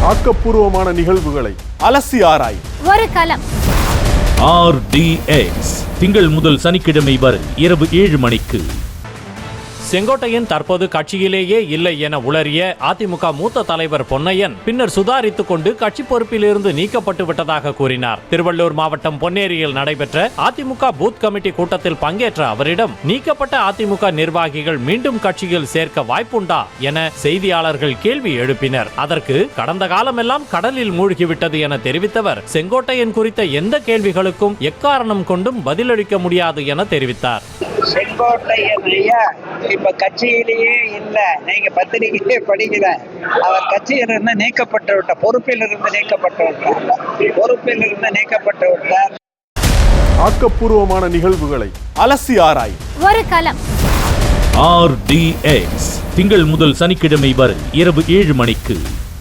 ஆக்கப்பூர்வமான நிகழ்வுகளை அலசி ஆராய் ஒரு களம். RDX திங்கள் முதல் சனிக்கிழமை வரை இரவு 7 மணிக்கு. செங்கோட்டையன் தற்போது கட்சியிலேயே இல்லை என உளறிய அதிமுக மூத்த தலைவர் பொன்னையன் பின்னர் சுதாரித்துக் கொண்டு கட்சி பொறுப்பிலிருந்து நீக்கப்பட்டு விட்டதாக கூறினார். திருவள்ளூர் மாவட்டம் பொன்னேரியில் நடைபெற்ற அதிமுக பூத் கமிட்டி கூட்டத்தில் பங்கேற்ற அவரிடம் நீக்கப்பட்ட அதிமுக நிர்வாகிகள் மீண்டும் கட்சியில் சேர்க்க வாய்ப்புண்டா என செய்தியாளர்கள் கேள்வி எழுப்பினர். அதற்கு கடந்த காலமெல்லாம் கடலில் மூழ்கிவிட்டது என தெரிவித்தவர் செங்கோட்டையன் குறித்த எந்த கேள்விகளுக்கும் எக்காரணம் கொண்டும் பதிலளிக்க முடியாது என தெரிவித்தார். செங்கோட்டையன் ஐயா இப்ப கட்சியிலேயே இல்ல, நீங்க பத்திரிகையே படிக்கல. அவர் கட்சியிலிருந்து நீக்கப்பட்டு விட்டார், பொறுப்பிலிருந்து நீக்கப்பட்டு விட்டார். ஆக்கப்பூர்வமான நிகழ்வுகளை அலசி ஆராய் ஒரு களம். RDX திங்கள் முதல் சனிக்கிழமை வரை இரவு 7 மணிக்கு.